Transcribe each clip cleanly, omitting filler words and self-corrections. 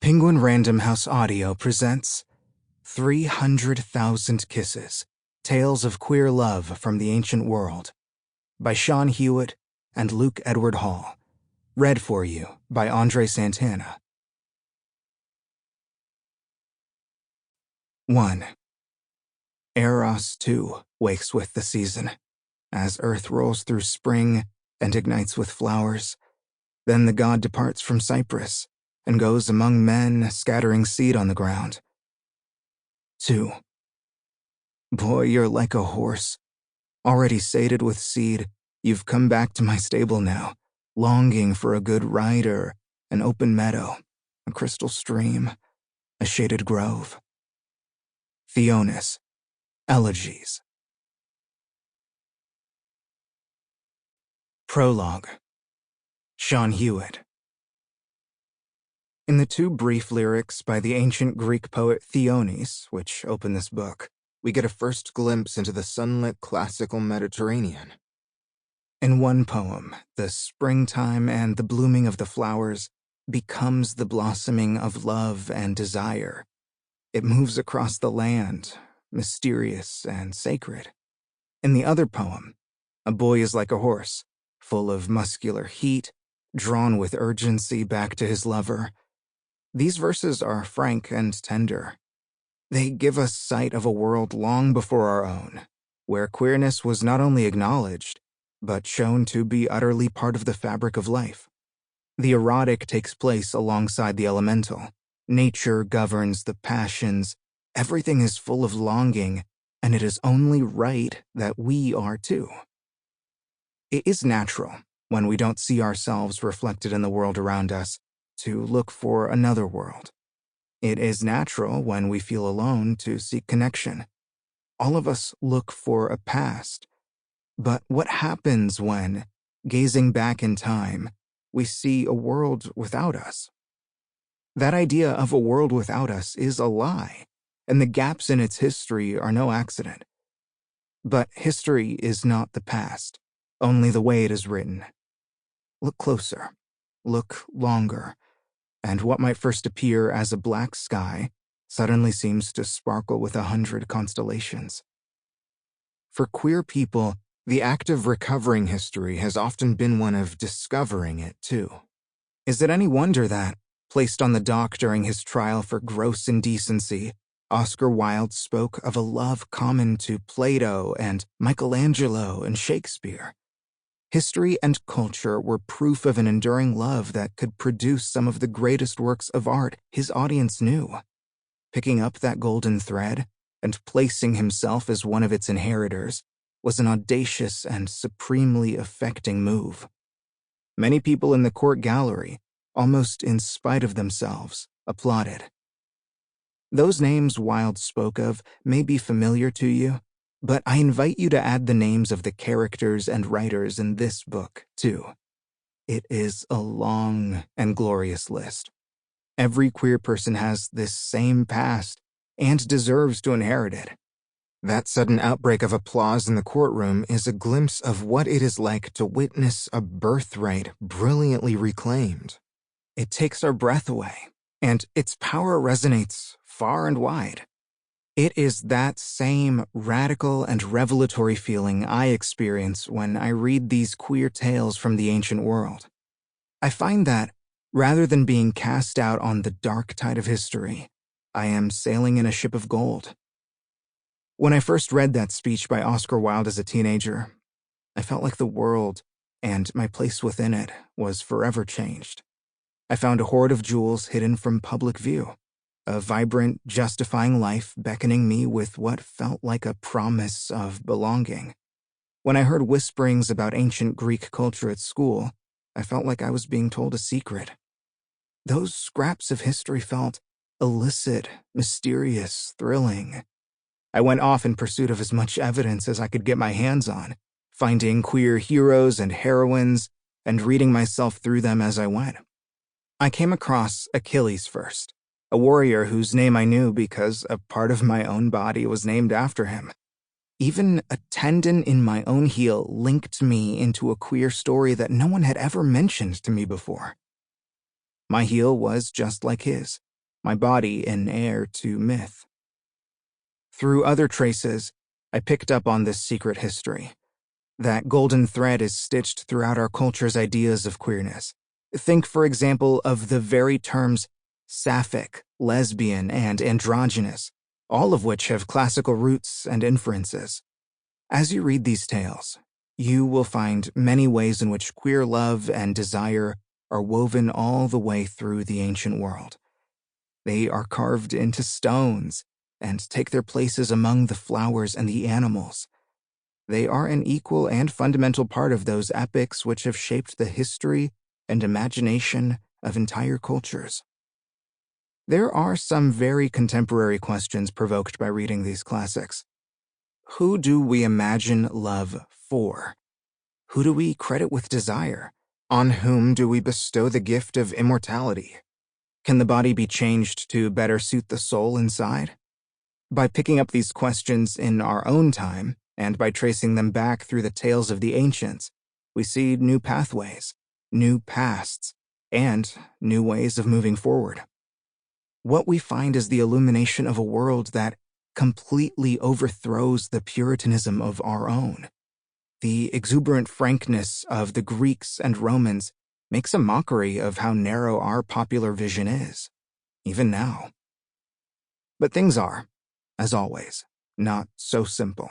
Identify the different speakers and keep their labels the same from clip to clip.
Speaker 1: Penguin Random House Audio presents 300,000 Kisses, Tales of Queer Love from the Ancient World by Seán Hewitt and Luke Edward Hall. Read for you by André Santana. 1. Eros, too, wakes with the season, as earth rolls through spring and ignites with flowers. Then the god departs from Cyprus and goes among men, scattering seed on the ground. 2. Boy, you're like a horse. Already sated with seed, you've come back to my stable now, longing for a good rider, an open meadow, a crystal stream, a shaded grove. Theonis, Elegies. Prologue. Seán Hewitt. In the two brief lyrics by the ancient Greek poet Theonis, which open this book, we get a first glimpse into the sunlit classical Mediterranean. In one poem, the springtime and the blooming of the flowers becomes the blossoming of love and desire. It moves across the land, mysterious and sacred. In the other poem, a boy is like a horse, full of muscular heat, drawn with urgency back to his lover. These verses are frank and tender. They give us sight of a world long before our own, where queerness was not only acknowledged, but shown to be utterly part of the fabric of life. The erotic takes place alongside the elemental. Nature governs the passions. Everything is full of longing, and it is only right that we are too. It is natural, when we don't see ourselves reflected in the world around us, to look for another world. It is natural when we feel alone to seek connection. All of us look for a past. But what happens when, gazing back in time, we see a world without us? That idea of a world without us is a lie, and the gaps in its history are no accident. But history is not the past, only the way it is written. Look closer, look longer, and what might first appear as a black sky suddenly seems to sparkle with 100 constellations. For queer people, the act of recovering history has often been one of discovering it, too. Is it any wonder that, placed on the dock during his trial for gross indecency, Oscar Wilde spoke of a love common to Plato and Michelangelo and Shakespeare? History and culture were proof of an enduring love that could produce some of the greatest works of art his audience knew. Picking up that golden thread and placing himself as one of its inheritors was an audacious and supremely affecting move. Many people in the court gallery, almost in spite of themselves, applauded. Those names Wilde spoke of may be familiar to you, but I invite you to add the names of the characters and writers in this book, too. It is a long and glorious list. Every queer person has this same past and deserves to inherit it. That sudden outbreak of applause in the courtroom is a glimpse of what it is like to witness a birthright brilliantly reclaimed. It takes our breath away, and its power resonates far and wide. It is that same radical and revelatory feeling I experience when I read these queer tales from the ancient world. I find that, rather than being cast out on the dark tide of history, I am sailing in a ship of gold. When I first read that speech by Oscar Wilde as a teenager, I felt like the world, and my place within it, was forever changed. I found a hoard of jewels hidden from public view. A vibrant, justifying life beckoning me with what felt like a promise of belonging. When I heard whisperings about ancient Greek culture at school, I felt like I was being told a secret. Those scraps of history felt illicit, mysterious, thrilling. I went off in pursuit of as much evidence as I could get my hands on, finding queer heroes and heroines, and reading myself through them as I went. I came across Achilles first. A warrior whose name I knew because a part of my own body was named after him. Even a tendon in my own heel linked me into a queer story that no one had ever mentioned to me before. My heel was just like his, my body in heir to myth. Through other traces, I picked up on this secret history. That golden thread is stitched throughout our culture's ideas of queerness. Think, for example, of the very terms sapphic, lesbian, and androgynous, all of which have classical roots and inferences. As you read these tales, you will find many ways in which queer love and desire are woven all the way through the ancient world. They are carved into stones and take their places among the flowers and the animals. They are an equal and fundamental part of those epics which have shaped the history and imagination of entire cultures. There are some very contemporary questions provoked by reading these classics. Who do we imagine love for? Who do we credit with desire? On whom do we bestow the gift of immortality? Can the body be changed to better suit the soul inside? By picking up these questions in our own time, and by tracing them back through the tales of the ancients, we see new pathways, new pasts, and new ways of moving forward. What we find is the illumination of a world that completely overthrows the Puritanism of our own. The exuberant frankness of the Greeks and Romans makes a mockery of how narrow our popular vision is, even now. But things are, as always, not so simple.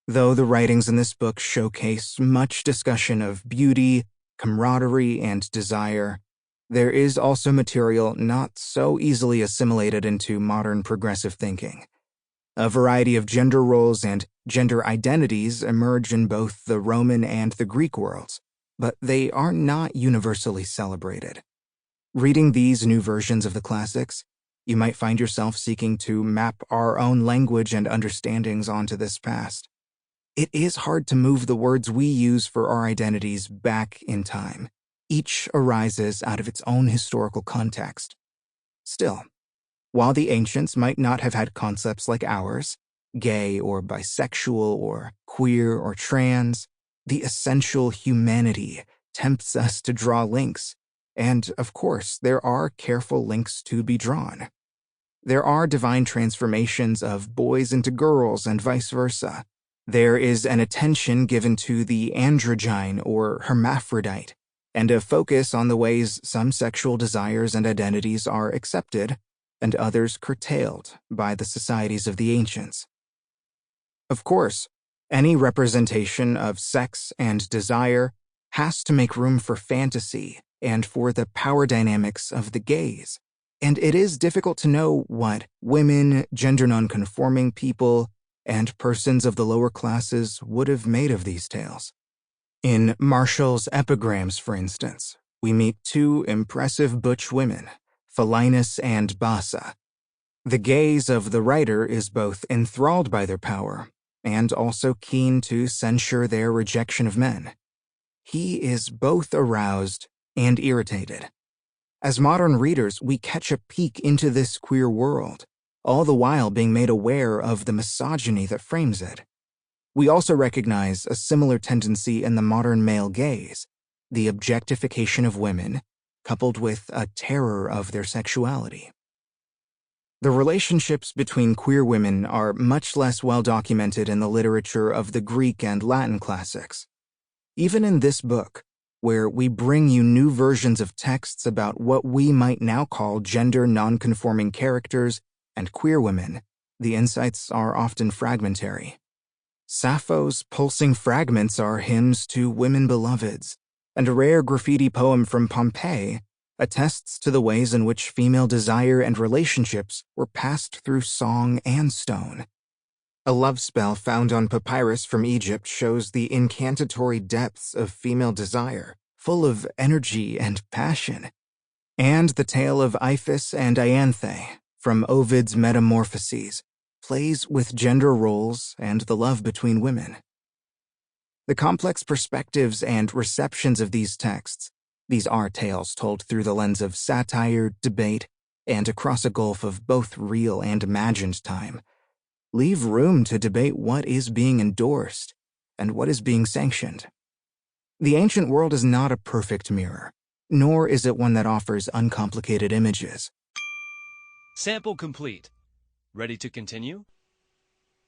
Speaker 1: Though the writings in this book showcase much discussion of beauty, camaraderie, and desire, there is also material not so easily assimilated into modern progressive thinking. A variety of gender roles and gender identities emerge in both the Roman and the Greek worlds, but they are not universally celebrated. Reading these new versions of the classics, you might find yourself seeking to map our own language and understandings onto this past. It is hard to move the words we use for our identities back in time. Each arises out of its own historical context. Still, while the ancients might not have had concepts like ours, gay or bisexual or queer or trans, the essential humanity tempts us to draw links, and of course, there are careful links to be drawn. There are divine transformations of boys into girls and vice versa. There is an attention given to the androgyne or hermaphrodite, and a focus on the ways some sexual desires and identities are accepted and others curtailed by the societies of the ancients. Of course, any representation of sex and desire has to make room for fantasy and for the power dynamics of the gaze, and it is difficult to know what women, gender nonconforming people, and persons of the lower classes would have made of these tales. In Martial's epigrams, for instance, we meet two impressive butch women, Philinus and Bassa. The gaze of the writer is both enthralled by their power and also keen to censure their rejection of men. He is both aroused and irritated. As modern readers, we catch a peek into this queer world, all the while being made aware of the misogyny that frames it. We also recognize a similar tendency in the modern male gaze, the objectification of women, coupled with a terror of their sexuality. The relationships between queer women are much less well documented in the literature of the Greek and Latin classics. Even in this book, where we bring you new versions of texts about what we might now call gender nonconforming characters and queer women, the insights are often fragmentary. Sappho's pulsing fragments are hymns to women beloveds, and a rare graffiti poem from Pompeii attests to the ways in which female desire and relationships were passed through song and stone. A love spell found on papyrus from Egypt shows the incantatory depths of female desire, full of energy and passion. And the tale of Iphis and Ianthe from Ovid's Metamorphoses plays with gender roles and the love between women. The complex perspectives and receptions of these texts, these are tales told through the lens of satire, debate, and across a gulf of both real and imagined time, leave room to debate what is being endorsed and what is being sanctioned. The ancient world is not a perfect mirror, nor is it one that offers uncomplicated images.
Speaker 2: Sample complete. Ready to continue?